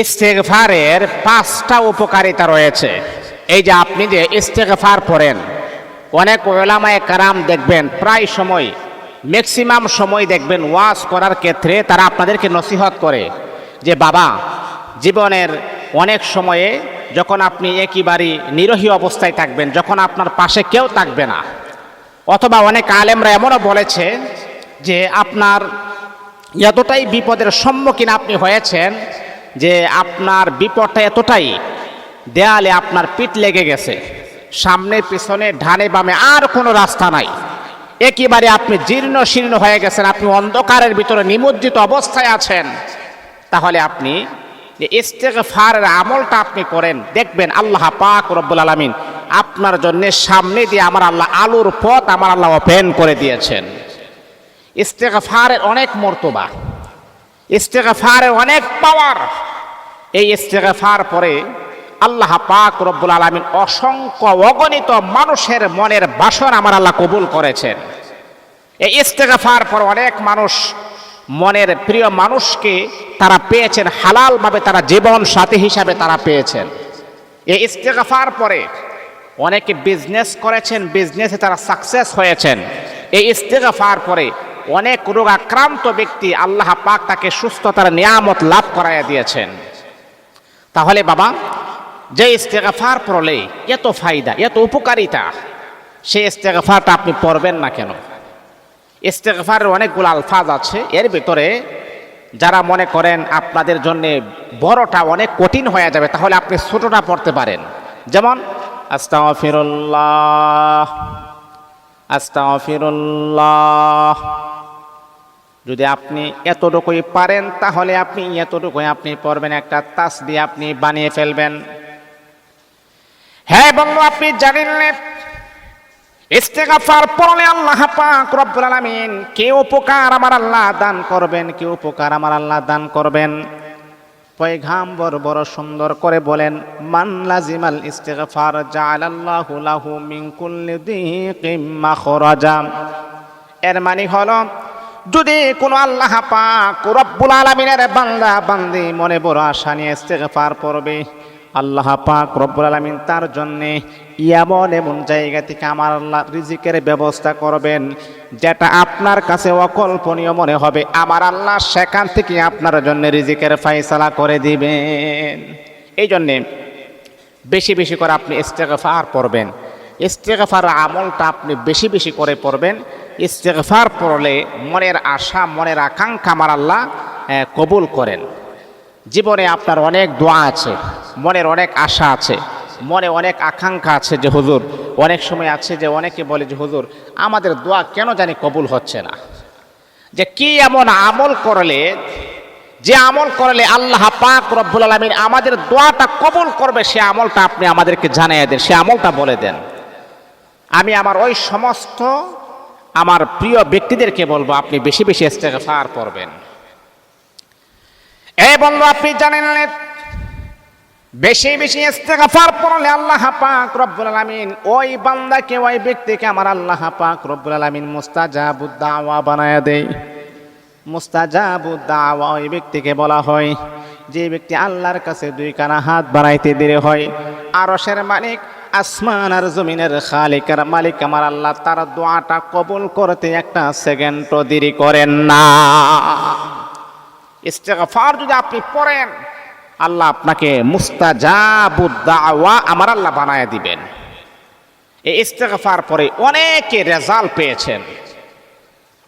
ইস্তেগফারের 5টা উপকারিতা রয়েছে। এই যে আপনি যে ইস্তেগফার পড়েন, অনেক উলামায়ে কেরাম দেখবেন প্রায় সময় ম্যাক্সিমাম সময় দেখবেন ওয়াজ করার ক্ষেত্রে তারা আপনাদেরকে নসিহত করে যে বাবা, জীবনের অনেক সময়ে যখন আপনি একেবারে নিরীহ অবস্থায় থাকবেন, যখন আপনার পাশে কেউ থাকবে না, অথবা অনেক আলেমরা এমনও বলেছে যে আপনার এতটাই বিপদের সম্মুখীন আপনি হয়েছেন যে আপনার বিপদটা এতটাই, দেয়ালে আপনার পিঠ লেগে গেছে, সামনে পিছনে ডানে বামে আর কোনো রাস্তা নাই, একেবারে আপনি জীর্ণ শীর্ণ হয়ে গেছেন, আপনি অন্ধকারের ভিতরে নিমজ্জিত অবস্থায় আছেন, তাহলে আপনি যে ইস্তেগফারের আমলটা আপনি করেন, দেখবেন আল্লাহ পাক রব্বুল আলামিন আপনার জন্য সামনে দিয়ে আমার আল্লাহ আলোর পথ আমার আল্লাহ ওপেন করে দিয়েছেন। ইস্তেগফারের অনেক মর্তবা, ইস্তেগফারের অনেক পাওয়ার। এই ইস্তেগফার পরে আল্লাহ পাক রব্বুল আলামিন অসংখ্য অগণিত মানুষের মনের বাসনা আমার আল্লাহ কবুল করেছেন। এই ইস্তেগফার পর অনেক মানুষ মনের প্রিয় মানুষকে তারা পেয়েছেন, হালালভাবে তারা জীবন সাথী হিসাবে তারা পেয়েছেন। এই ইস্তেগফার পরে অনেকে বিজনেস করেছেন, বিজনেসে তারা সাকসেস হয়েছেন। এই ইস্তেগফার পরে অনেক রোগ আক্রান্ত ব্যক্তি আল্লাহ পাক তাকে সুস্থতার নিয়ামত লাভ করাইয়া দিয়েছেন। তাহলে বাবা, যে ইস্তেগফার পড়লে এত ফায়দা, এত উপকারিতা, সেই ইস্তেগফারটা আপনি পড়বেন না কেন? ইস্তেগফারের অনেকগুলো আলফাজ আছে, এর ভিতরে যারা মনে করেন আপনাদের জন্য বড়টা অনেক কঠিন হয়ে যাবে, তাহলে আপনি ছোটটা পড়তে পারেন। যেমন আস্তাগফিরুল্লাহ, আস্তাগফিরুল্লাহ। যদি আপনি এতটুকুই পারেন তাহলে আপনি এতটুকুই আপনি পড়বেন, একটা তাসবিহ আপনি বানিয়ে ফেলবেন। হ্যাঁ বন্ধু, আপনি জানেন ইস্তেগফার পড়লে আল্লাহ পাক রব্বুল আলামিন কি উপকার আমার আল্লাহ দান করবেন, কি উপকার আমার আল্লাহ দান করবেন। পয়গাম্বর বড় সুন্দর করে বলেন, মান লাজিমাল ইস্তিগফার জাআলাল্লাহু লাহু মিন কুল্লি দিকিম মাখরাজা। এর মানে হলো, যদি কোনো আল্লাহ পাক রব্বুল আলামিনের বান্দা বান্দি মনে বড় আশা নিয়ে ইস্তিগফার পড়বে, আল্লাহ পাক রব্বুল আলামিন তার জন্যে এমন এমন জায়গা থেকে আমার আল্লাহ রিজিকের ব্যবস্থা করবেন, যেটা আপনার কাছে অকল্পনীয় মনে হবে, আমার আল্লাহ সেখান থেকে আপনার জন্য রিজিকের ফায়সালা করে দিবেন। এই জন্যে বেশি বেশি করে আপনি ইস্তেগফার পড়বেন। ইস্তেগফার আমলটা আপনি বেশি বেশি করে পড়বেন। ইস্তেগফার পড়লে মনের আশা, মনের আকাঙ্ক্ষা আমার আল্লাহ কবুল করেন। জীবনে আপনার অনেক দোয়া আছে, মনের অনেক আশা আছে, মনে অনেক আকাঙ্ক্ষা আছে যে হুজুর, অনেক সময় আছে যে অনেকে বলে যে হুজুর আমাদের দোয়া কেন জানি কবুল হচ্ছে না, যে কি এমন আমল করলে, যে আমল করলে আল্লাহ পাক রব্বুল আলামিন আমাদের দোয়াটা কবুল করবে, সে আমলটা আপনি আমাদেরকে জানিয়ে দেন, সে আমলটা বলে দেন। আমি আমার ওই সমস্ত আমার প্রিয় ব্যক্তিদেরকে বলবো আপনি বেশি বেশি ইস্তেগফার পড়বেন। এই বন্ধু, আপনি জানেন বেশি বেশি ইস্তেগফার পড়লে আল্লাহ পাক রব্বুল আলামিন ওই বান্দাকে, ওই ব্যক্তিকে আমার আল্লাহ পাক রব্বুল আলামিন মুস্তাজাবুদ দাওয়া বানায়া দেয়। মুস্তাজাবুদ দাওয়া ওই ব্যক্তিকে বলা হয় যে ব্যক্তি আল্লাহর কাছে দুই কানা হাত বাড়াইতে দেরি হয়, আরশের মালিক, আসমান আর জমিনের খালিকের মালিক আমার আল্লাহ তার দোয়াটা কবুল করতে একটা সেকেন্ডও দেরি করেন না। ইস্তেগফার যদি আপনি পড়েন, আল্লাহ আপনাকে মুস্তাজাবুদ দাওয়া আমার আল্লাহ বানায় দিবেন। এই ইস্তেগফার পরে অনেকে রেজাল্ট পেয়েছেন।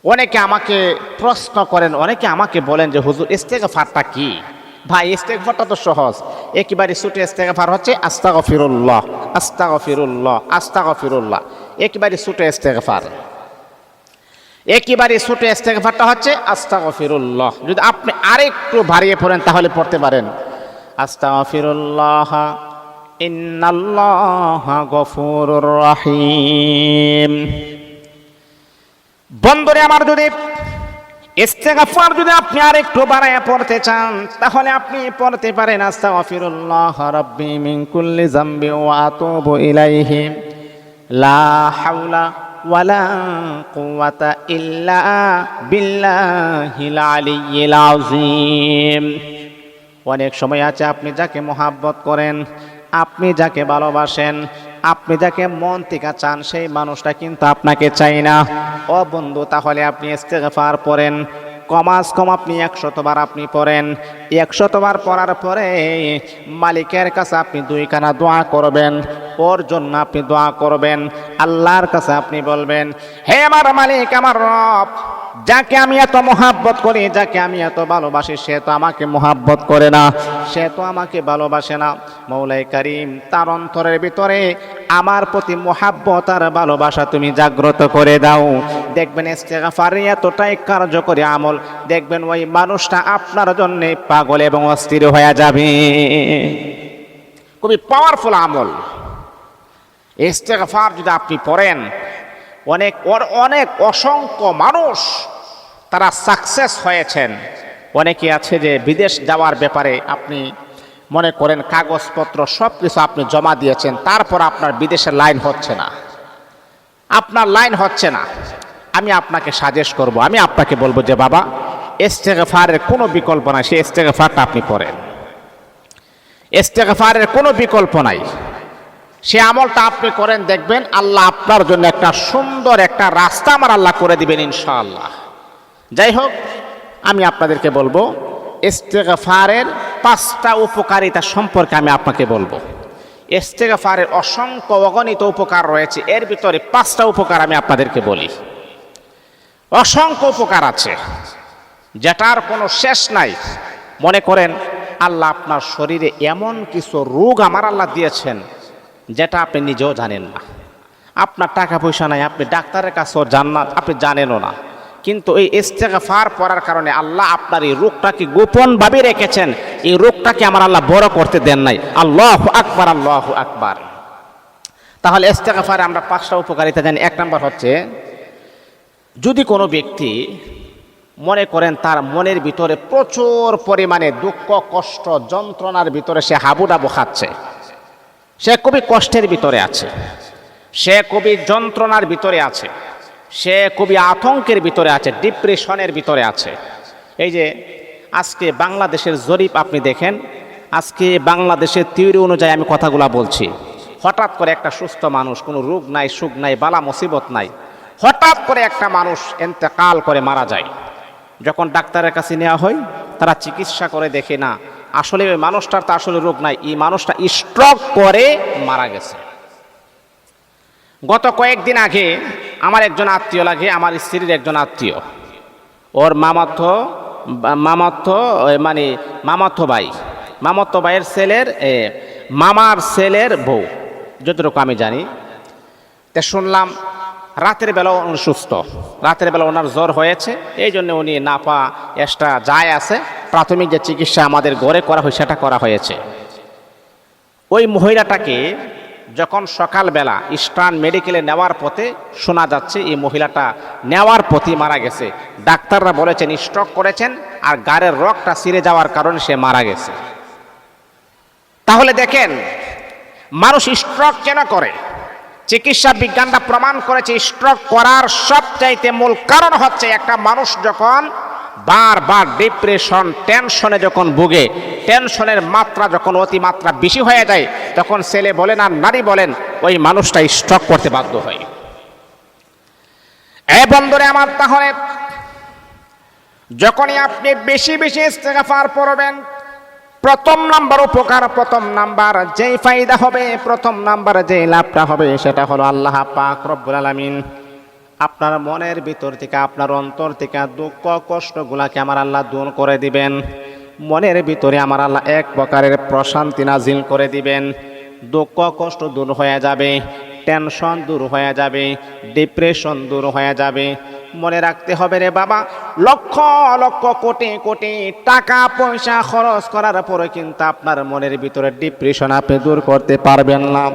অনেকে আমাকে প্রশ্ন করেন, অনেকে আমাকে বলেন যে হুজুর ইস্তেগফারটা কি? ভাই, ইস্তেগফারটা তো সহজ, একেবারে ছোট ইস্তেগফার হচ্ছে আস্তাগফিরুল্লাহ, আস্তাগফিরুল্লাহ, আস্তাগফিরুল্লাহ, একেবারে ছোট ইস্তেগফার। একেবারে ছোট ইস্তেগফারটা হচ্ছে আস্তাগফিরুল্লাহ। যদি আপনি আরেকটু বাড়িয়ে পড়েন তাহলে পড়তে পারেন আস্তাগফিরুল্লাহ ইন্নাল্লাহা গফুরুর রহিম। বন্ধুরে আমার, যদি ইস্তেগফার যদি আপনি আরেকটু বাড়ায় পড়তে চান তাহলে আপনি পড়তে পারেন আস্তাগফিরুল্লাহ রাব্বি মিন কুল্লি যামবি ওয়া আতুবু ইলাইহি লা হাওলা ওয়ালা কুওয়াতা ইল্লা বিল্লাহিল আলিয়্যিল আযীম। অনেক সময় আছে আপনি যাকে মহাব্বত করেন, আপনি যাকে ভালোবাসেন, আপনি যাকে মন থেকে চান, সেই মানুষটা কিন্তু আপনাকে চাই না। ও বন্ধু, তাহলে আপনি ইস্তেগফার পড়েন, কমাস কম আপনি 100 বার আপনি পড়েন। 100 বার পড়ার পরে মালিকের কাছে আপনি 2 খানা দোয়া করবেন, ওর জন্য আপনি দোয়া করবেন। আল্লাহর কাছে আপনি বলবেন, হে আমার মালিক, আমার রব, যাকে আমি এত মহাব্বত করি, যাকে আমি এত ভালোবাসি, সে তো আমাকে মহাব্বত করে না, সে তো আমাকে ভালোবাসে না। মৌলাই কারীম, তার অন্তরের ভিতরে আমার প্রতি মহাব্বত আর ভালোবাসা তুমি জাগ্রত করে দাও। দেখবেন ইস্তেগফার এতটাই কার্যকরী আমল, দেখবেন ওই মানুষটা আপনার জন্য পাগল এবং অস্থির হয়ে যাবে। খুবই পাওয়ারফুল আমল। ইস্তেগফার যদি আপনি পড়েন, অনেক অসংখ্য মানুষ তারা সাকসেস হয়েছেন। অনেকে আছে যে বিদেশ যাওয়ার ব্যাপারে আপনি মনে করেন কাগজপত্র সব কিছু আপনি জমা দিয়েছেন, তারপর আপনার বিদেশের লাইন হচ্ছে না, আপনার লাইন হচ্ছে না। আমি আপনাকে সাজেস্ট করব, আমি আপনাকে বলবো যে বাবা, ইস্তেগফারের কোনো বিকল্প নাই, সেই ইস্তেগফারটা আপনি পড়েন। ইস্তেগফারের কোনো বিকল্প নাই, সে আমলটা আপনি করেন, দেখবেন আল্লাহ আপনার জন্য একটা সুন্দর একটা রাস্তা আমার আল্লাহ করে দিবেন ইনশাআল্লাহ। যাই হোক, আমি আপনাদেরকে বলবো ইস্তেগফারের 5টা উপকারিতা সম্পর্কে আমি আপনাকে বলবো। ইস্তেগফারের অসংখ্য অগণিত উপকার রয়েছে, এর ভিতরে 5টা উপকার আমি আপনাদেরকে বলি। অসংখ্য উপকার আছে, যেটার কোনো শেষ নাই। মনে করেন আল্লাহ আপনার শরীরে এমন কিছু রোগ আমার আল্লাহ দিয়েছেন যেটা আপনি নিজেও জানেন না। আপনার টাকা পয়সা নাই, আপনি ডাক্তারের কাছেও যান না, আপনি জানেনও না, কিন্তু এই ইস্তেগফার পড়ার কারণে আল্লাহ আপনার এই রোগটাকে গোপনভাবে রেখেছেন। এই রোগটাকে আমার আল্লাহ বড় করতে দেন নাই। আল্লাহু আকবার, আল্লাহু আকবার। তাহলে ইস্তেগফারে আমরা 5টা উপকারিতা জানি। 1 নম্বর হচ্ছে, যদি কোনো ব্যক্তি মনে করেন তার মনের ভিতরে প্রচুর পরিমাণে দুঃখ, কষ্ট, যন্ত্রণার ভিতরে সে হাবুডাবু খাচ্ছে, সে খুবই কষ্টের ভিতরে আছে, সে খুবই যন্ত্রণার ভিতরে আছে, সে খুবই আতঙ্কের ভিতরে আছে, ডিপ্রেশনের ভিতরে আছে। এই যে আজকে বাংলাদেশের জরিপ আপনি দেখেন, আজকে বাংলাদেশের থিওরি অনুযায়ী আমি কথাগুলা বলছি। হঠাৎ করে একটা সুস্থ মানুষ, কোনো রোগ নাই, সুখ নাই, বালা মুসিবত নাই, হঠাৎ করে একটা মানুষ ইন্তেকাল করে মারা যায়। যখন ডাক্তারের কাছে নেওয়া হয়, তারা চিকিৎসা করে দেখে না, আসলে ওই মানুষটার তো আসলে রোগ নাই, এই মানুষটা স্ট্রোক করে মারা গেছে। গত কয়েকদিন আগে আমার একজন আত্মীয় লাগে, আমার স্ত্রীর একজন আত্মীয়, ওর মামাতো ভাইয়ের ছেলের মামার ছেলের বউ, যতটুকু আমি জানি। তা শুনলাম রাতের বেলা সুস্থ, রাতের বেলা ওনার জ্বর হয়েছে, এই জন্য উনি নাপা এক্সট্রা যায় আছে, প্রাথমিক যে চিকিৎসা আমাদের ঘরে করা হয় সেটা করা হয়েছে। ওই মহিলাটাকে যখন সকালবেলা ইস্টার্ন মেডিকেলে নেওয়ার পথে শোনা যাচ্ছে এই মহিলাটা নেওয়ার পথে মারা গেছে। ডাক্তাররা বলেছেন স্ট্রোক করেছেন, আর গাড়ের রগটা ছিঁড়ে যাওয়ার কারণে সে মারা গেছে। তাহলে দেখেন মানুষ স্ট্রোক কেন করে? চিকিৎসা বিজ্ঞানটা প্রমাণ করেছে স্ট্রোক করার সবচাইতে মূল কারণ হচ্ছে একটা মানুষ যখন বারবার ডিপ্রেশন, টেনশনে যখন ভুগে, টেনশনের মাত্রা যখন অতিমাত্রা বেশি হয়ে যায়, তখন ছেলে বলেন আর নারী বলেন ওই মানুষটা স্ট্রোক করতে বাধ্য হয়। বন্ধুরে আমার, তাহলে যখনই আপনি বেশি বেশি ইস্তেগফার পড়বেন, প্রথম নাম্বার উপকার, প্রথম নাম্বার যেই ফায়দা হবে, প্রথম নাম্বার যেই লাভটা হবে, সেটা হলো আল্লাহ পাক রব্বুল আলামিন আপনার মনের ভিতর থেকে, আপনার অন্তর থেকে দুঃখ কষ্টগুলাকে আমার আল্লাহ দূর করে দিবেন। মনের ভিতরে আমার আল্লাহ এক প্রকারের প্রশান্তি নাজিল করে দিবেন। দুঃখ কষ্ট দূর হয়ে যাবে, টেনশন দূর হয়ে যাবে, ডিপ্রেশন দূর হয়ে যাবে। মনে রাখতে হবে রে বাবা, লক্ষ লক্ষ কোটি কোটি টাকা পয়সা খরচ করার পরে কিন্তু আপনার মনের ভিতরে ডিপ্রেশন আপনি দূর করতে পারবেন না।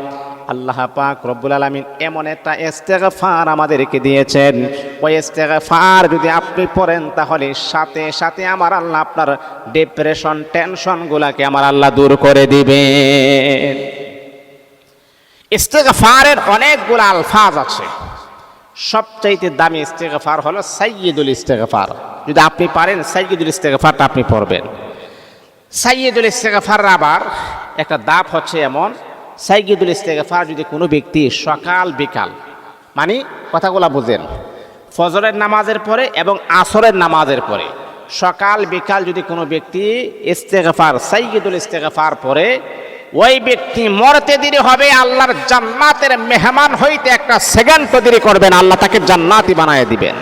আল্লাহ পাক রব্বুল আলামিন এমন একটা ইস্তেগফার আমাদেরকে দিয়েছেন, ওই ইস্তেগফার যদি আপনি পড়েন তাহলে সাথে সাথে আমার আল্লাহ আপনার ডিপ্রেশন, টেনশনগুলোকে আমার আল্লাহ দূর করে দিবেন। ইস্তেগফারের অনেকগুলো আলফাজ আছে, সবচাইতে দামি ইস্তেগফার হলো সাইয়্যিদুল ইস্তেগফার। যদি আপনি পারেন সাইয়্যিদুল ইস্তেগফারটা আপনি পড়বেন। সাইয়্যিদুল ইস্তেগফার আবার একটা দাপ হচ্ছে এমন, সাইয়্যিদুল ইস্তেগফার যদি কোনো ব্যক্তি সকাল বিকাল, মানে কথাগুলা বুঝেন, ফজরের নামাজের পরে এবং আসরের নামাজের পরে সকাল বিকাল যদি কোনো ব্যক্তি ইস্তেগফার সাইয়্যিদুল ইস্তেগফার পরে, ওই ব্যক্তি মরতে দেরি হবে, আল্লাহর জান্নাতের মেহমান হইতে একটা সেকেন্ড দেরি করবেন, আল্লাহ তাকে জান্নাতি বানায় দিবেন।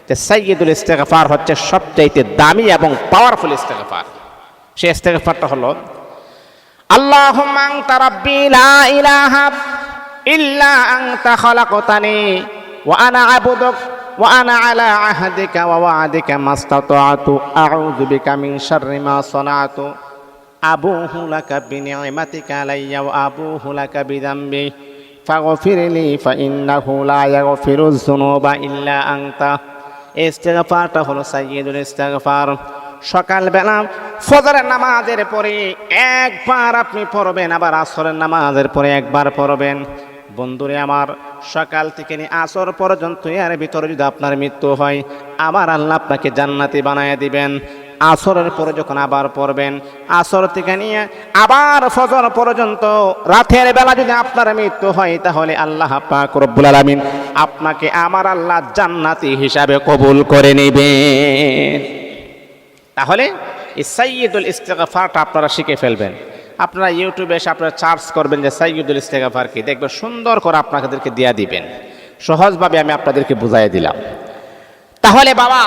যে সাইয়্যিদুল ইস্তেগফার হচ্ছে সবচাইতে দামি এবং পাওয়ারফুল ইস্তেগফার। সেই ইস্তেগফারটা হলো, আল্লাহুম্মা আনতা রাব্বি লা ইলাহা ইল্লা আনতা খালাকতানি ওয়া আনা আবুদুক ওয়া আনা আলা আহদিকা ওয়া ওয়া'দিকা মাস্তাতা'তু আউযু বিকা মিন শাররি মা সানা'তু আবুহু লাকা বিনি'মাতিকা আলাইয়া ওয়া আবুহু লাকা বিযামবি ফাগফিরলি ফাইন্নাহু লা ইয়াগফিরুয যুনুবা ইল্লা আনতা। ইস্তেগফারটা হলো সাইয়্যিদুল ইস্তেগফার। সকালবেলা ফজরের নামাজের পরে একবার আপনি পড়বেন, আবার আসরের নামাজের পরে একবার পড়বেন। বন্ধুরে আমার, সকাল থেকে নিয়ে আসর পর্যন্ত এর ভিতরে যদি আপনার মৃত্যু হয়, আবার আল্লাহ আপনাকে জান্নাতি বানায় দিবেন। আসরের পরে যখন আবার পড়বেন, আসর থেকে নিয়ে আবার ফজর পর্যন্ত রাতের বেলা যদি আপনার মৃত্যু হয়, তাহলে আল্লাহ পাক রব্বুল আলামিন আপনাকে আমার আল্লাহ জান্নাতি হিসাবে কবুল করে নেবেন। তাহলে এই সাইয়্যিদুল ইস্তেগফারটা আপনারা শিখে ফেলবেন। আপনারা ইউটিউবে এসে আপনারা সার্চ করবেন যে সাইয়্যিদুল ইস্তেগফার কি, দেখবেন সুন্দর করে আপনাদেরকে দিয়া দিবেন। সহজভাবে আমি আপনাদেরকে বুঝাই দিলাম। তাহলে বাবা,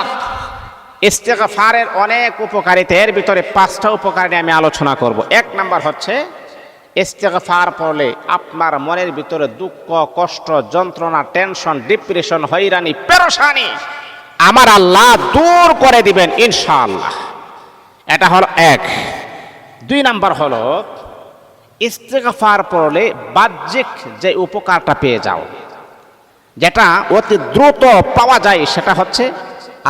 ইস্তেগফারের অনেক উপকারিতা, এর ভিতরে 5টা উপকারিতা আমি আলোচনা করব। 1 নাম্বার হচ্ছে, ইস্তেগফার পড়লে আপনার মনের ভিতরে দুঃখ, কষ্ট, যন্ত্রণা, টেনশন, ডিপ্রেশন, হয়রানি, পেরেশানি আমার আল্লাহ দূর করে দিবেন ইনশাআল্লাহ। এটা হলো 1। 2 নাম্বার হলো, ইস্তেগফার পড়লে বাহ্যিক যে উপকারটা পেয়ে যাও, যেটা অতি দ্রুত পাওয়া যায়, সেটা হচ্ছে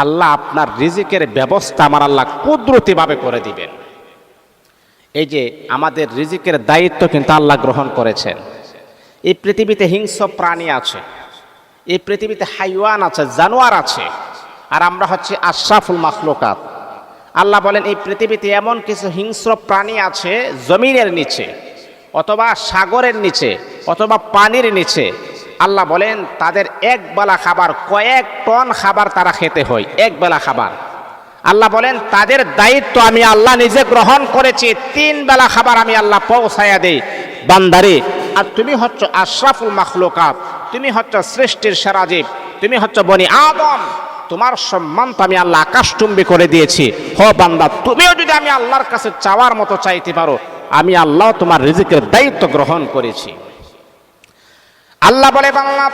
আল্লাহ আপনার রিজিকের ব্যবস্থা আমার আল্লাহ কুদরতিভাবে করে দিবেন। এই যে আমাদের রিজিকের দায়িত্ব কিন্তু আল্লাহ গ্রহণ করেছেন। এই পৃথিবীতে হিংস্র প্রাণী আছে, এই পৃথিবীতে হাইওয়ান আছে, জানোয়ার আছে, আর আমরা হচ্ছে আশরাফুল মাখলুকাত। আল্লাহ বলেন এই পৃথিবীতে এমন কিছু হিংস্র প্রাণী আছে জমিনের নিচে অথবা সাগরের নিচে অথবা পানির নিচে। আল্লাহ বলেন তাদের এক বেলা খাবার, কয়েক টন খাবার তারা খেতে হয়, এক বেলা খাবার। আল্লাহ বলেন তাদের দায়িত্ব আমি আল্লাহ নিজে গ্রহণ করেছি, 3 বেলা খাবার আমি আল্লাহ পৌঁছায়া দেই বান্দারে। আর তুমি হচ্ছ আশরাফুল মাখলুকাত, তুমি হচ্ছ সৃষ্টির সেরা জীব, তুমি হচ্ছ বনি আদম, তোমার সম্মান তো আমি আল্লাহ আকাশচুম্বী করে দিয়েছি। হ বান্দা, তুমিও যদি আমি আল্লাহর কাছে চাওয়ার মতো চাইতে পারো, আমি আল্লাহ তোমার রিজিকের দায়িত্ব গ্রহণ করেছি। আল্লাহ বলে বাংলা,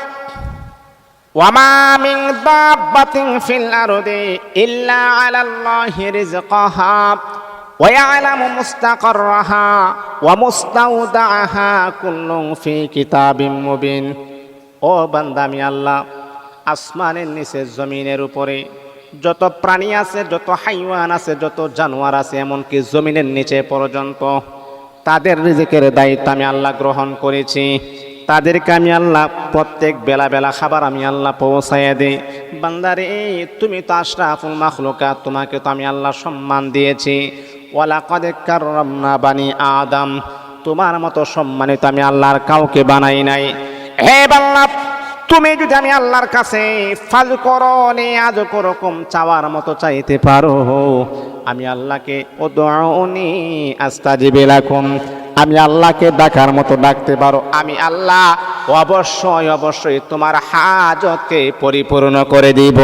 ওয়ামা মিন দাব্বাতিন ফিল আরদি ইল্লা আলাল্লাহি রিজকাহা ওয়া ইয়ালামু মুস্তাকাররাহা ওয়া মুস্তাওদাআহা কুল্লুন ফি কিতাবিম মুবিন। ও বান্দা, আমি আল্লাহ আসমানের নিচে জমিনের উপরে যত প্রাণী আছে, যত হাইওয়ান আছে, যত জানোয়ার আছে, এমনকি জমিনের নিচে পর্যন্ত তাদের রিজিকের দায়িত্ব আমি আল্লাহ গ্রহণ করেছি। তাদেরকে আমি আল্লাহ প্রত্যেক বেলা বেলা খাবার আমি আল্লাহ পৌঁছাইয়া দিই। বান্দারে, তুমি তো আশরাফুল মাখলুকাত, তোমাকে তো আমি আল্লাহ সম্মান দিয়েছি। ওয়ালাকাদ কাররামনা বানি আদম, তোমার মতো সম্মানিত আমি আল্লাহর কাউকে বানাই নাই। হে বান্দা, তুমি যদি আমি আল্লাহর কাছে ফাজ করো নিয়াজ করকম চাওয়ার মতো চাইতে পারো, আমি আল্লাহকে উদউনি আস্তাজিব লাকুম, আমি আল্লাহকে ডাকার মতো ডাকতে পারো, আমি আল্লাহ অবশ্যই অবশ্যই তোমার হাজতকে পরিপূর্ণ করে দিব।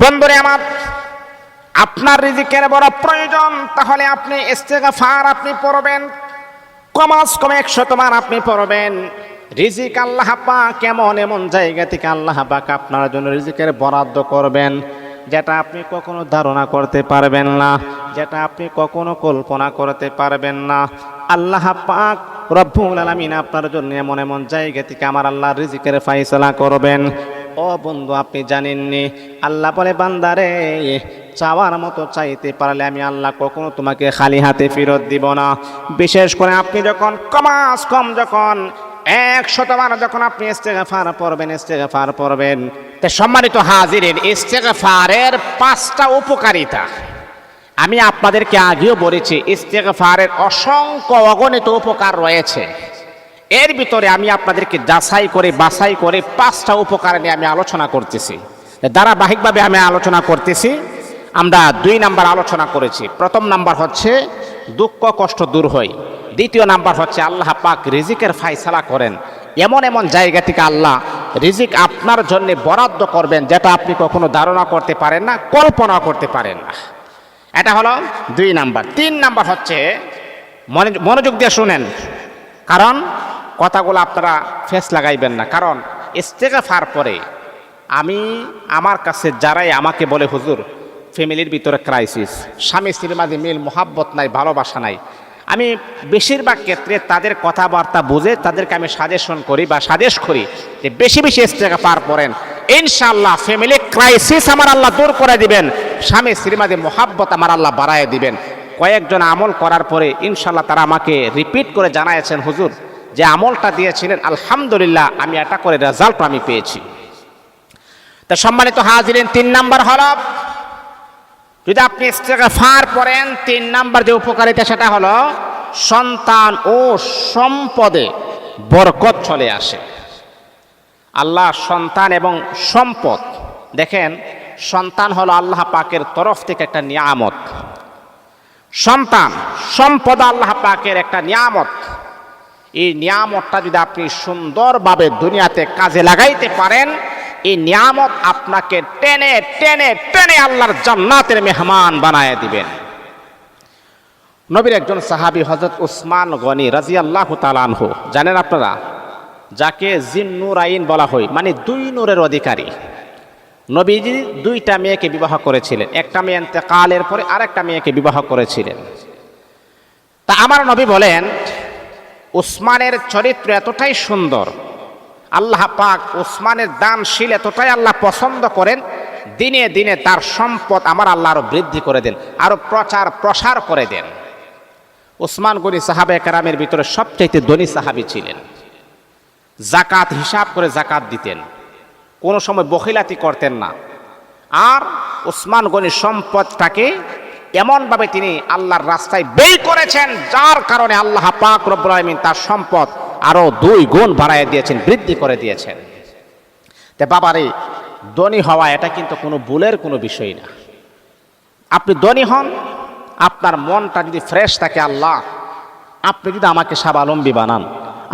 বন্ধুরে আমার, আপনার রিজিকের বড় প্রয়োজন, তাহলে আপনি ইস্তেগফার আপনি পড়বেন, কমাস কম 100 বার আপনি পড়বেন। রিজিক আল্লাহ পাক কেমন এমন জায়গা থেকে আল্লাহ পাক আপনার জন্য রিজিকের বরাদ্দ করবেন, যেটা আপনি কখনো ধারণা করতে পারবেন না, যেটা আপনি কখনো কল্পনা করতে পারবেন না। আল্লাহ পাক রব্বুল আলামিন আপনার জন্য এমন এমন জায়গা থেকে আমার আল্লাহ রিজিকের ফায়সালা করবেন। ও বন্ধু, আপনি জানেননি, আল্লাহ বলে বান্দারে, চাওয়ার মতো চাইতে পারলে আমি আল্লাহ কখনো তোমাকে খালি হাতে ফেরত দিব না। বিশেষ করে আপনি যখন কমাস কম যখন 100 বার যখন আপনি ইস্তেগফার পড়বেন, তে সম্মানিত হাজিরিন, ইস্তেগফারের 5টা উপকারিতা আমি আপনাদেরকে আগেও বলেছি ইস্তেগফারের অসংখ্য অগণিত উপকার রয়েছে। এর ভিতরে আমি আপনাদেরকে যাচাই করে বাছাই করে 5টা উপকার নিয়ে আমি আলোচনা করতেছি, ধারাবাহিকভাবে আমি আলোচনা করতেছি। আমরা 2 নাম্বার আলোচনা করেছি। প্রথম নাম্বার হচ্ছে দুঃখ কষ্ট দূর হয়। দ্বিতীয় নাম্বার হচ্ছে আল্লাহ পাক রিজিকের ফায়সালা করেন, এমন এমন জায়গা থেকে আল্লাহ রিজিক আপনার জন্য বরাদ্দ করবেন যেটা আপনি কখনো ধারণা করতে পারেন না, কল্পনা করতে পারেন না। এটা হলো 2 নাম্বার। 3 নাম্বার হচ্ছে মনোযোগ দিয়ে শুনেন, কারণ কথাগুলো আপনারা ফেস লাগাইবেন না। কারণ ইস্তেগফার পরে আমার কাছে যারাই আমাকে বলে হুজুর ফ্যামিলির ভিতরে ক্রাইসিস, স্বামী স্ত্রীর মাঝে মিল মোহাব্বত নাই, ভালোবাসা নাই, আমি বেশিরভাগ ক্ষেত্রে তাদের কথাবার্তা বুঝে তাদেরকে আমি সাজেশন করি বা সাজেশ করি যে বেশি বেশি ইস্তেগফার পড়েন, ইনশাআল্লাহ ফ্যামিলি ক্রাইসিস আমার আল্লাহ দূর করে দিবেন, স্বামী স্ত্রীর মাঝে মোহাব্বত আমার আল্লাহ বাড়ায় দিবেন। কয়েকজন আমল করার পরে ইনশাআল্লাহ তারা আমাকে রিপিট করে জানাইছেন হুজুর যে আমলটা দিয়েছিলেন আলহামদুলিল্লাহ আমি এটা করে রেজাল্ট আমি পেয়েছি। তো সম্মানিত হাজিরিন, 3 নাম্বার হলো যদি আপনি ইস্তেগফার পড়েন 3 নাম্বার যে উপকারিতা সেটা হলো সন্তান ও সম্পদে বরকত চলে আসে। আল্লাহ সন্তান এবং সম্পদ, দেখেন সন্তান হলো আল্লাহ পাকের তরফ থেকে একটা নিয়ামত। সন্তান সম্পদ আল্লাহ পাকের একটা নিয়ামত। এই নিয়ামতটা যদি আপনি সুন্দরভাবে দুনিয়াতে কাজে লাগাইতে পারেন, এই নিয়ামত আপনাকে টেনে টেনে টেনে আল্লাহর জান্নাতের মেহমান বানায় দিবেন। নবীর একজন সাহাবী হযরত উসমান গনি রাদিয়াল্লাহু তাআলা আনহু, জানেন আপনারা, যাকে জিন্নুরাইন বলা হয়, মানে 2 নূরের অধিকারী। নবীজি 2টা মেয়েকে বিবাহ করেছিলেন, একটা মেয়ে ইন্তেকালের পরে আরেকটা মেয়েকে বিবাহ করেছিলেন। তা আমার নবী বলেন উসমানের চরিত্র এতটাই সুন্দর, আল্লাহ পাক উসমানের দানশীল এতটাই আল্লাহ পছন্দ করেন, দিনে দিনে তার সম্পদ আমার আল্লাহ আরো বৃদ্ধি করে দেন, আরো প্রচার প্রসার করে দেন। উসমান গনি সাহাবায়ে কেরামের ভিতরে সবচেয়ে ধনী সাহাবী ছিলেন। জাকাত হিসাব করে জাকাত দিতেন, কোনো সময় বখিলাতি করতেন না। আর উসমান গনি সম্পদটাকে এমনভাবে তিনি আল্লাহর রাস্তায় ব্যয় করেছেন যার কারণে আল্লাহ পাক রব্বুল আলামিন তার সম্পদ আরো 2 গুণ বাড়ায় দিয়েছেন, বৃদ্ধি করে দিয়েছেন। তে বাবারে, ধনী হওয়া এটা কিন্তু কোনো ভুলের কোনো বিষয় না। আপনি ধনী হন, আপনার মনটা যদি ফ্রেশ থাকে, আল্লাহ আপনি যদি আমাকে স্বাবলম্বী বানান,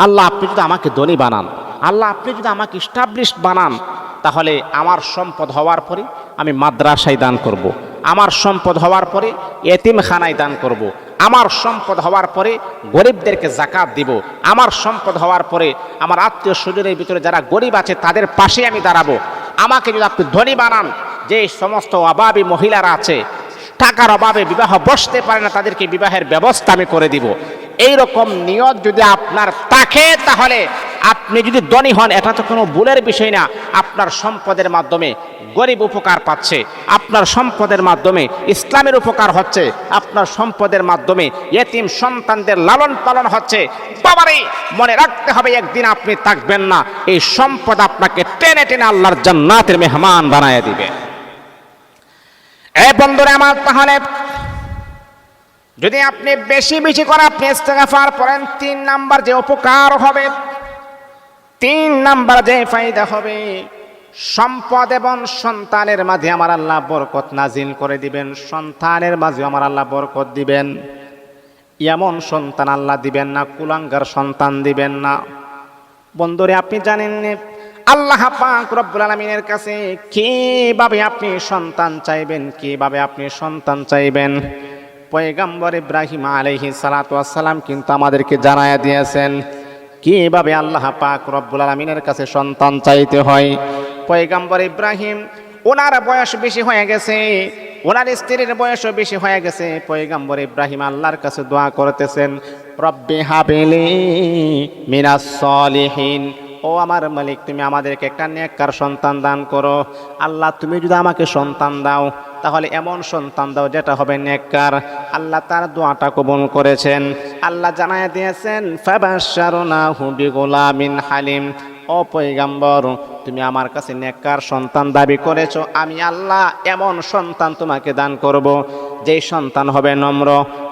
আল্লাহ আপনি যদি আমাকে ধনী বানান, আল্লাহ আপনি যদি আমাকে ইস্টাবলিশড বানান, তাহলে আমার সম্পদ হওয়ার পরে আমি মাদ্রাসায় দান করব, আমার সম্পদ হওয়ার পরে এতিমখানায় দান করব, আমার সম্পদ হওয়ার পরে গরিবদেরকে জাকাত দিব, আমার সম্পদ হওয়ার পরে আমার আত্মীয় স্বজনের ভিতরে যারা গরিব আছে তাদের পাশে আমি দাঁড়াবো। আমাকে যদি আপনি ধনী বানান, যে সমস্ত অভাবী মহিলারা আছে টাকার অভাবে বিবাহ বসতে পারে না, তাদেরকে বিবাহের ব্যবস্থা আমি করে দিব। এই রকম নিয়ত যদি আপনার থাকে, তাহলে আপনি যদি ধনী হন এটা তো কোনো ভুলের বিষয় না। আপনার সম্পদের মাধ্যমে গরিব উপকার পাচ্ছে, আপনার সম্পদের মাধ্যমে ইসলামের উপকার হচ্ছে, আপনার সম্পদের মাধ্যমে ইয়েতিম সন্তানদের লালন পালন হচ্ছে। বাবারে, মনে রাখতে হবে একদিন আপনি থাকবেন না, এই সম্পদ আপনাকে টেনে টেনে আল্লাহর জান্নাতের মেহমান বানায় দিবে। এই বন্ধুরা আমার, তাহলে যদি আপনি বেশি বেশি করে আপনি ইস্তেগফার পড়েন, 3 নাম্বার যে উপকার হবে, 3 নাম্বার যে ফায়দা হবে, সম্পদ এবং সন্তানের মাঝে আমার আল্লাহ বরকত নাজিল করে দিবেন, সন্তানের মাঝে আমার আল্লাহ বরকত দিবেন। এমন সন্তান আল্লাহ দিবেন না, কুলাঙ্গার সন্তান দিবেন না। বন্ধুরে, আপনি জানেন আল্লাহ পাক রব্বুল আলামিনের কাছে কিভাবে আপনি সন্তান চাইবেন, কিভাবে আপনি সন্তান চাইবেন? পয়গম্বর ইব্রাহিম আলাইহিস সালাতু ওয়াস সালাম কিন্তু আমাদেরকে জানায়া দিয়েছেন কিভাবে আল্লাহ পাক রব্বুল আলামিনের কাছে সন্তান চাইতে হয়। পয়গম্বর ইব্রাহিম, ওনার বয়স বেশি হয়ে গেছে, ওনার স্ত্রীর বয়সও বেশি হয়ে গেছে। পয়গম্বর ইব্রাহিম আল্লাহর কাছে দোয়া করতেছেন, রব্বি হাবিলি মিনাস সলিহিন, ও আমার মালিক তুমি আমাদেরকে একটা নেককার সন্তান দান করো। আল্লাহ তুমি যদি আমাকে সন্তান দাও, তাহলে এমন সন্তান দাও যেটা হবে নেককার। আল্লাহ তার দোয়াটা কবুল করেছেন। আল্লাহ জানায় দিয়েছেন, ফাবাশশারনাহু বিগুলামিন হালিম, ও পয়গম্বর তুমি আমার কাছে নেককার সন্তান দাবি করেছো, আমি আল্লাহ এমন সন্তান তোমাকে দান করব যেই সন্তান হবে নম্র,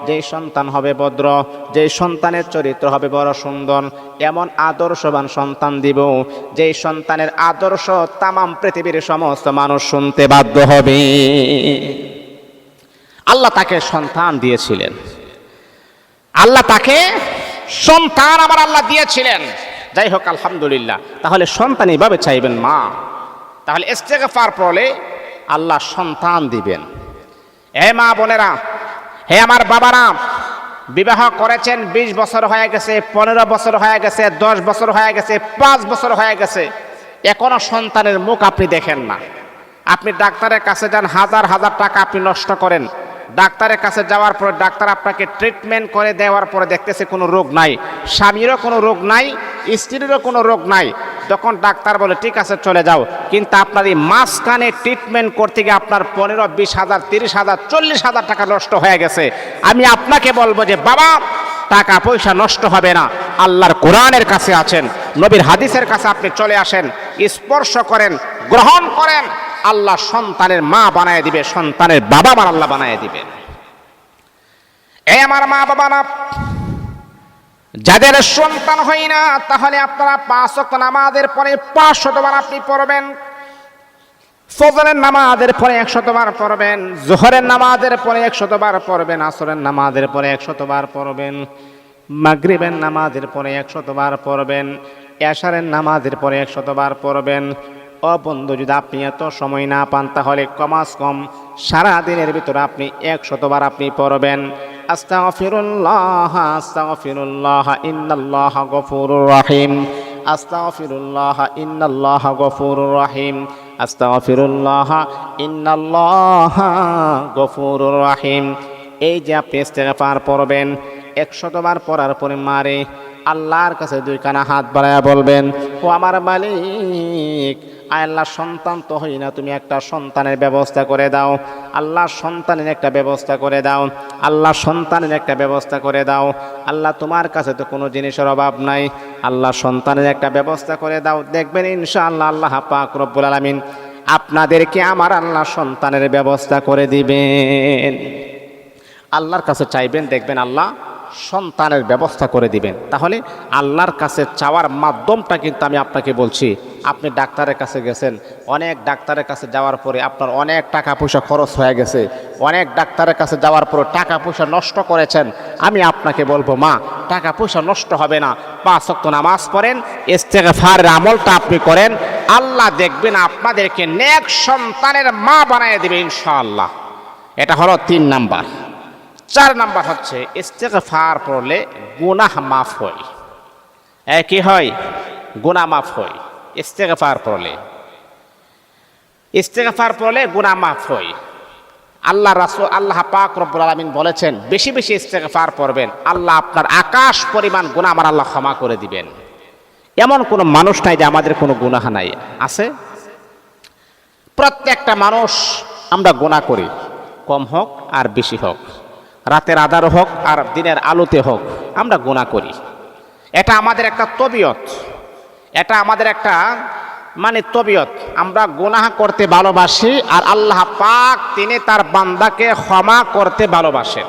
যেই সন্তান হবে ভদ্র, যেই সন্তানের চরিত্র হবে বড় সুন্দর, এমন আদর্শবান সন্তান দিব যেই সন্তানের আদর্শ তামাম পৃথিবীর সমস্ত মানুষ শুনতে বাধ্য হবে। আল্লাহ তাকে সন্তান দিয়েছিলেন, আল্লাহ তাকে সন্তান আমার আল্লাহ দিয়েছিলেন। যাই হোক আলহামদুলিল্লাহ। তাহলে সন্তান এইভাবে চাইবেন মা, তাহলে ইস্তেগফার পড়লে আল্লাহ সন্তান দিবেন। হে মা বোনেরা, হে আমার বাবারা, বিবাহ করেছেন 20 বছর হয়ে গেছে, 15 বছর হয়ে গেছে, 10 বছর হয়ে গেছে, 5 বছর হয়ে গেছে, এখনো সন্তানের মুখ আপনি দেখেন না। আপনি ডাক্তারের কাছে যান, হাজার হাজার টাকা আপনি নষ্ট করেন, ডাক্তারের কাছে যাওয়ার পর ডাক্তার আপনাকে ট্রিটমেন্ট করে দেওয়ার পরে দেখতেছে কোনো রোগ নাই, স্বামীরও কোনো রোগ নাই, স্ত্রীরও কোনো রোগ নাই। তখন ডাক্তার বলে ঠিক আছে চলে যাও, কিন্তু আপনার এই মাঝখানে ট্রিটমেন্ট করতে গিয়ে আপনার 15, 20 হাজার, 30 হাজার, 40 হাজার টাকা নষ্ট হয়ে গেছে। আমি আপনাকে বলবো যে বাবা, টাকা পয়সা নষ্ট হবে না, আল্লাহর কোরআনের কাছে আছেন, নবীর হাদিসের কাছে আপনি চলে আসেন, স্পর্শ করেন, গ্রহণ করেন, আল্লাহ সন্তানের মা বানায় দিবে, সন্তানের বাবা আমার আল্লাহ বানায় দিবে। এই আমার মা বাবা না যাদের সন্তান হয় না, তাহলে আপনারা 5 ওয়াক্ত নামাজের পরে 500 বার আপনি পড়বেন, ফজরের নামাজের পরে 100 বার পড়বেন, জোহরের নামাজের পরে 100 বার পড়বেন, আসরের নামাজের পরে 100 বার পড়বেন, মাগরিবের নামাজের পরে 100 বার পড়বেন, এশারের নামাজের পরে 100 বার পড়বেন। ও বন্ধু, যদি আপনি এত সময় না পান তাহলে কমাস কম সারা দিনের ভিতরে আপনি 100 বার আপনি পড়বেন। আস্তাগফিরুল্লাহ আস্তাগফিরুল্লাহ ইন্নাল্লাহা গফুরুর রহিম, আস্তাগফিরুল্লাহ ইন্নাল্লাহা গফুরুর রহিম, আস্তাগফিরুল্লাহ ইন্নাল্লাহা গফুরুর রহিম। এই যে আপনি ইস্তেগফার পড়বেন, 100 বার পড়ার পরে মারে আল্লাহর কাছে 2 কানা হাত বাড়ায়া বলবেন, ও আমার মালিক, আল্লাহ সন্তান তো হই না, তুমি একটা সন্তানের ব্যবস্থা করে দাও, আল্লাহ সন্তানের একটা ব্যবস্থা করে দাও, আল্লাহ সন্তানের একটা ব্যবস্থা করে দাও, আল্লাহ তোমার কাছে তো কোনো জিনিসের অভাব নাই, আল্লাহ সন্তানের একটা ব্যবস্থা করে দাও। দেখবেন ইনশাআল্লাহ আল্লাহ পাক রব্বুল আলামিন আপনাদেরকে আমার আল্লাহ সন্তানের ব্যবস্থা করে দিবেন। আল্লাহর কাছে চাইবেন, দেখবেন আল্লাহ সন্তানের ব্যবস্থা করে দিবেন। তাহলে আল্লাহর কাছে চাওয়ার মাধ্যমটা কিন্তু আমি আপনাকে বলছি, আপনি ডাক্তারের কাছে গেছেন, অনেক ডাক্তারের কাছে যাওয়ার পরে আপনার অনেক টাকা পয়সা খরচ হয়ে গেছে, অনেক ডাক্তারের কাছে যাওয়ার পরে টাকা পয়সা নষ্ট করেছেন। আমি আপনাকে বলবো মা, টাকা পয়সা নষ্ট হবে না, 5 ওয়াক্ত নামাজ পড়েন, ইস্তেগফারের আমলটা আপনি করেন, আল্লাহ দেখবেন আপনাদেরকে নেক সন্তানের মা বানিয়ে দিবে ইনশাআল্লাহ। এটা হলো 3 নাম্বার। 4 নাম্বার হচ্ছে ইস্তেগফার পড়লে গুনাহ মাফ হয়। কি হয়? গুনাহ মাফ হয় ইস্তেগফার পড়লে, ইস্তেগফার পড়লে গুনাহ মাফ হয়। আল্লাহ রাসূল, আল্লাহ পাক রব্বুল আলামিন বলেছেন বেশি বেশি ইস্তেগফার পড়বেন, আল্লাহ আপনার আকাশ পরিমাণ গুনাহ আমার আল্লাহ ক্ষমা করে দিবেন। এমন কোনো মানুষ নাই যে আমাদের কোনো গুনাহ নাই, আছে? প্রত্যেকটা মানুষ আমরা গুনাহ করি, কম হোক আর বেশি হোক, রাতের আধার হোক আর দিনের আলোতে হোক, আমরা গুনাহ করি। এটা আমাদের একটা তবিয়ত, এটা আমাদের একটা তবিয়ত। আমরা গুনাহ করতে ভালোবাসি, আর আল্লাহ পাক তিনি তার বান্দাকে ক্ষমা করতে ভালোবাসেন,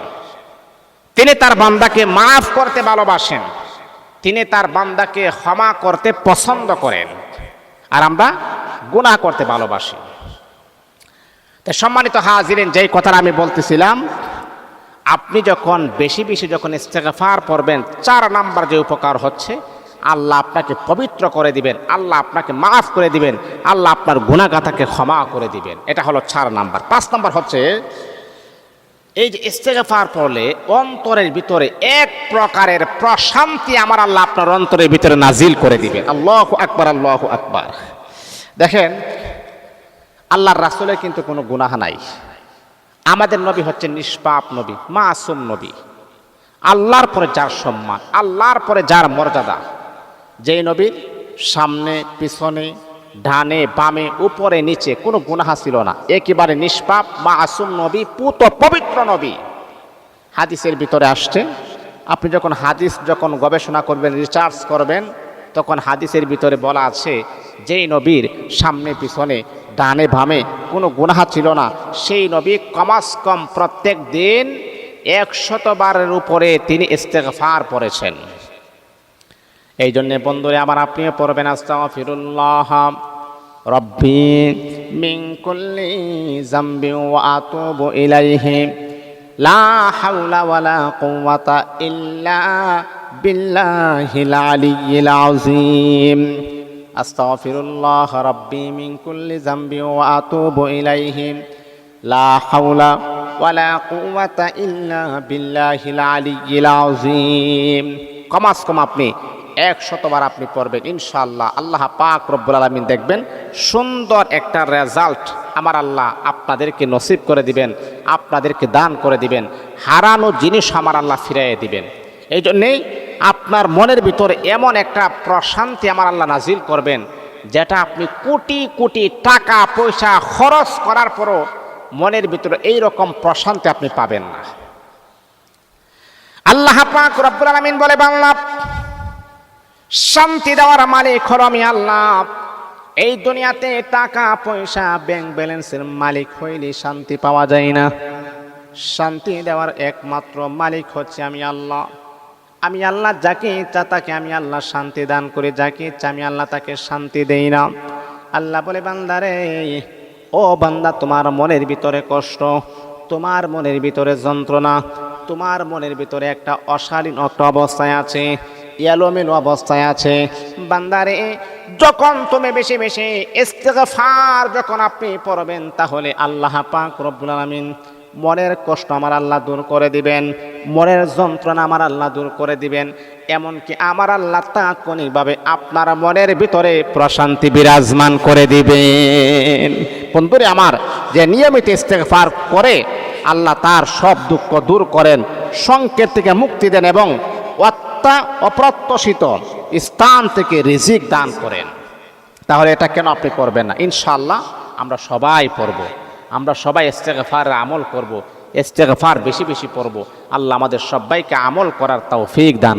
তিনি তার বান্দাকে মাফ করতে ভালোবাসেন, তিনি তার বান্দাকে ক্ষমা করতে পছন্দ করেন, আর আমরা গুনাহ করতে ভালোবাসি। তো সম্মানিত হাজিরিন, যেই কথাটা আমি বলতেছিলাম, আপনি যখন বেশি বেশি যখন ইস্তেগফার পড়বেন, 4 নাম্বার যে উপকার হচ্ছে, আল্লাহ আপনাকে পবিত্র করে দিবেন, আল্লাহ আপনাকে মাফ করে দিবেন, আল্লাহ আপনার গুনাহগাতাকে ক্ষমা করে দিবেন। এটা হলো 4 নাম্বার। 5 নাম্বার হচ্ছে এই যে ইস্তেগফার পড়লে অন্তরের ভিতরে এক প্রকারের প্রশান্তি আমার আল্লাহ আপনার অন্তরের ভিতরে নাজিল করে দিবেন। আল্লাহু আকবার, আল্লাহু আকবার। দেখেন, আল্লাহর রাসূলের কিন্তু কোনো গুনাহ নাই। আমাদের নবী হচ্ছে নিষ্পাপ নবী, মাসুম নবী। আল্লাহর পরে যার সম্মান, আল্লাহর পরে যার মর্যাদা, যেই নবীর সামনে পিছনে ডানে বামে উপরে নিচে কোনো গুনাহ ছিল না, একেবারে নিষ্পাপ মাসুম নবী, পুত পবিত্র নবী। হাদিসের ভিতরে আসছে, আপনি যখন হাদিস যখন গবেষণা করবেন, রিসার্চ করবেন, তখন হাদিসের ভিতরে বলা আছে যেই নবীর সামনে পিছনে ডানে বামে কোনো গুনাহ ছিল না, সেই নবী কমাস কম প্রত্যেক দিন 100 বারের উপরে তিনি ইস্তেগফার পড়েছেন। এই জন্য বন্ধুরা আমার, আপনিও পড়বেন আস্তাগফিরুল্লাহ রব্বি মিন কুল্লি যামবি ওয়া আতুবু ইলাইহি লা হাওলা ওয়ালা কুওয়াতা ইল্লা বিল্লাহিল আলিয়্যিল আযীম। আস্তাগফিরুল্লাহ রব্বি মিন কুল্লি যামবি ওয়া আতুবু ইলাইহি লা হাওলা ওয়ালা কুওয়াতা ইল্লা বিল্লাহিল আলিয়্যিল আযীম। কমাস কম আপনি 100 বার আপনি পড়বেন, ইনশাআল্লাহ আল্লাহ পাক রব্বুল আলামিন দেখবেন সুন্দর একটা রেজাল্ট আমার আল্লাহ আপনাদেরকে নসিব করে দিবেন, আপনাদেরকে দান করে দিবেন, হারানো জিনিস আমার আল্লাহ ফিরিয়ে দিবেন। এই জন্যেই আপনার মনের ভিতরে এমন একটা প্রশান্তি আমার আল্লাহ নাজিল করবেন, যেটা আপনি কোটি কোটি টাকা পয়সা খরচ করার পরও মনের ভিতরে এই রকম প্রশান্তি আপনি পাবেন না। আল্লাহ পাক রব্বুল আলামিন বলে, বাংলা শান্তি দেওয়ার মালিক হলো আমি আল্লাহ। এই দুনিয়াতে টাকা পয়সা ব্যাংক ব্যালেন্সের মালিক হইলে শান্তি পাওয়া যায় না। শান্তি দেওয়ার একমাত্র মালিক হচ্ছে আমি আল্লাহ। আমি আল্লাহ যাকে ইচ্ছা তাকে আমি আল্লাহ শান্তি দান করে, যাকে ইচ্ছা আমি আল্লাহ তাকে শান্তি দেই না। আল্লাহ বলে, বান্দারে ও বান্দা, তোমার মনের ভিতরে কষ্ট, তোমার মনের ভিতরে যন্ত্রণা, তোমার মনের ভিতরে একটা অশালীন একটা অবস্থায় আছে, এলোমেলো অবস্থায় আছে। বান্দারে যখন তুমি বেশি বেশি ইস্তেগফার যখন আপনি পড়বেন, তাহলে আল্লাহ পাক রব্বুল আলামিন মনের কষ্ট আমার আল্লাহ দূর করে দিবেন, মনের যন্ত্রণা আমার আল্লাহ দূর করে দিবেন। এমনকি আমার আল্লাহ তাৎক্ষণিকভাবে আপনার মনের ভিতরে প্রশান্তি বিরাজমান করে দিবেন। বন্ধুরে আমার, যে নিয়মিত ইস্তেগফার করে আল্লাহ তার সব দুঃখ দূর করেন, সংকট থেকে মুক্তি দেন এবং অপ্রত্যাশিত স্থান থেকে রিজিক দান করেন। তাহলে এটা কেন আপনি করবেন না? ইনশাআল্লাহ আমরা সবাই পড়ব, আমরা সবাই ইস্তেগফারের আমল করব, ইস্তেগফার বেশি বেশি পড়ব। আল্লাহ আমাদের সবাইকে আমল করার তৌফিক দান।